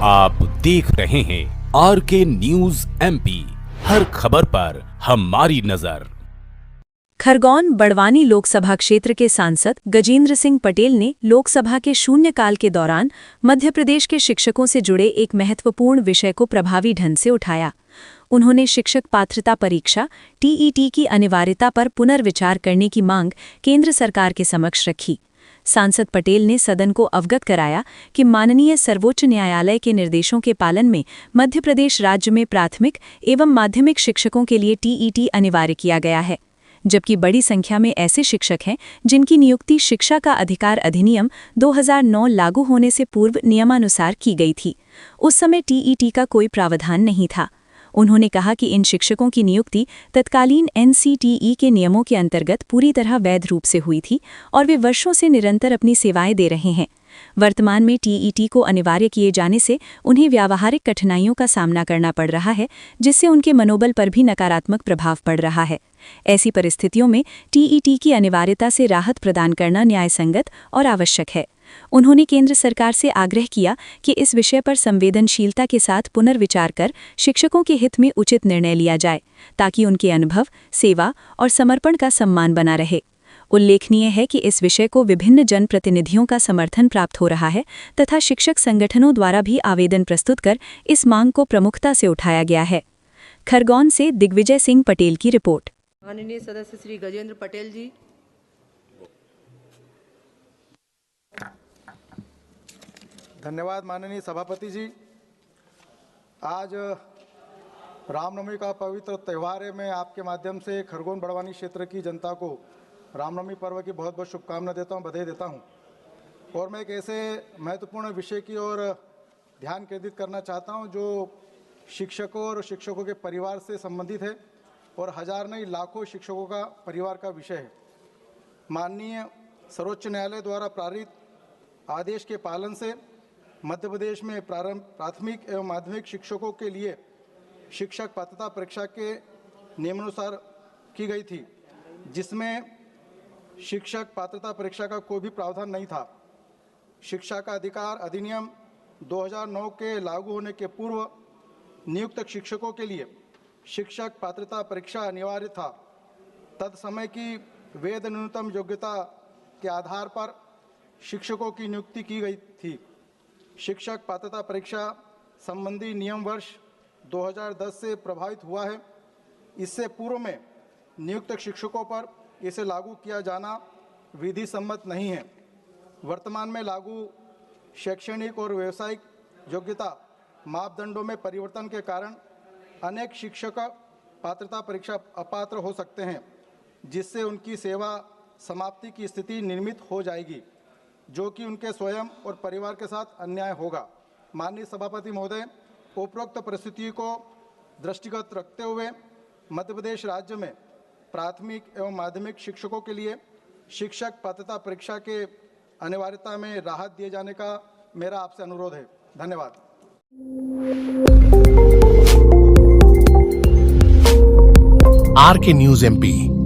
आप देख रहे हैं आर के न्यूज एमपी, हर खबर पर हमारी नजर। खरगोन बड़वानी लोकसभा क्षेत्र के सांसद गजेंद्र सिंह पटेल ने लोकसभा के शून्यकाल के दौरान मध्य प्रदेश के शिक्षकों से जुड़े एक महत्वपूर्ण विषय को प्रभावी ढंग से उठाया। उन्होंने शिक्षक पात्रता परीक्षा टीईटी की अनिवार्यता पर पुनर्विचार करने की मांग केंद्र सरकार के समक्ष रखी। सांसद पटेल ने सदन को अवगत कराया कि माननीय सर्वोच्च न्यायालय के निर्देशों के पालन में मध्य प्रदेश राज्य में प्राथमिक एवं माध्यमिक शिक्षकों के लिए टीईटी अनिवार्य किया गया है, जबकि बड़ी संख्या में ऐसे शिक्षक हैं जिनकी नियुक्ति शिक्षा का अधिकार अधिनियम 2009 लागू होने से पूर्व नियमानुसार की गई थी। उस समय टीईटी का कोई प्रावधान नहीं था। उन्होंने कहा कि इन शिक्षकों की नियुक्ति तत्कालीन एनसीटीई के नियमों के अंतर्गत पूरी तरह वैध रूप से हुई थी और वे वर्षों से निरंतर अपनी सेवाएं दे रहे हैं। वर्तमान में टीईटी को अनिवार्य किए जाने से उन्हें व्यावहारिक कठिनाइयों का सामना करना पड़ रहा है, जिससे उनके मनोबल पर भी नकारात्मक प्रभाव पड़ रहा है। ऐसी परिस्थितियों में टीईटी की अनिवार्यता से राहत प्रदान करना न्यायसंगत और आवश्यक है। उन्होंने केंद्र सरकार से आग्रह किया कि इस विषय पर संवेदनशीलता के साथ पुनर्विचार कर शिक्षकों के हित में उचित निर्णय लिया जाए, ताकि उनके अनुभव, सेवा और समर्पण का सम्मान बना रहे। उल्लेखनीय है कि इस विषय को विभिन्न जनप्रतिनिधियों का समर्थन प्राप्त हो रहा है तथा शिक्षक संगठनों द्वारा भी आवेदन प्रस्तुत कर इस मांग को प्रमुखता से उठाया गया है। खरगोन से दिग्विजय सिंह पटेल की रिपोर्ट। माननीय सदस्य श्री गजेंद्र पटेल जी। धन्यवाद माननीय सभापति जी। आज रामनवमी का पवित्र त्यौहार है। मैं आपके माध्यम से खरगोन बड़वानी क्षेत्र की जनता को रामनवमी पर्व की बहुत बहुत शुभकामनाएं देता हूं, बधाई देता हूं। और मैं एक ऐसे महत्वपूर्ण विषय की ओर ध्यान केंद्रित करना चाहता हूं जो शिक्षकों और शिक्षकों के परिवार से संबंधित है और हजार नहीं लाखों शिक्षकों का परिवार का विषय है। माननीय सर्वोच्च न्यायालय द्वारा पारित आदेश के पालन से मध्य प्रदेश में प्राथमिक एवं माध्यमिक शिक्षकों के लिए शिक्षक पात्रता परीक्षा के नियमानुसार की गई थी, जिसमें शिक्षक पात्रता परीक्षा का कोई भी प्रावधान नहीं था। शिक्षा का अधिकार अधिनियम 2009 के लागू होने के पूर्व नियुक्त शिक्षकों के लिए शिक्षक पात्रता परीक्षा अनिवार्य था। तत्समय की वैध न्यूनतम योग्यता के आधार पर शिक्षकों की नियुक्ति की गई थी। शिक्षक पात्रता परीक्षा संबंधी नियम वर्ष 2010 से प्रभावित हुआ है। इससे पूर्व में नियुक्त शिक्षकों पर इसे लागू किया जाना विधि सम्मत नहीं है। वर्तमान में लागू शैक्षणिक और व्यावसायिक योग्यता मापदंडों में परिवर्तन के कारण अनेक शिक्षक पात्रता परीक्षा अपात्र हो सकते हैं, जिससे उनकी सेवा समाप्ति की स्थिति निर्मित हो जाएगी, जो कि उनके स्वयं और परिवार के साथ अन्याय होगा। माननीय सभापति महोदय, उपरोक्त परिस्थिति को दृष्टिगत रखते हुए मध्य प्रदेश राज्य में प्राथमिक एवं माध्यमिक शिक्षकों के लिए शिक्षक पात्रता परीक्षा के अनिवार्यता में राहत दिए जाने का मेरा आपसे अनुरोध है। धन्यवाद। आर के न्यूज एमपी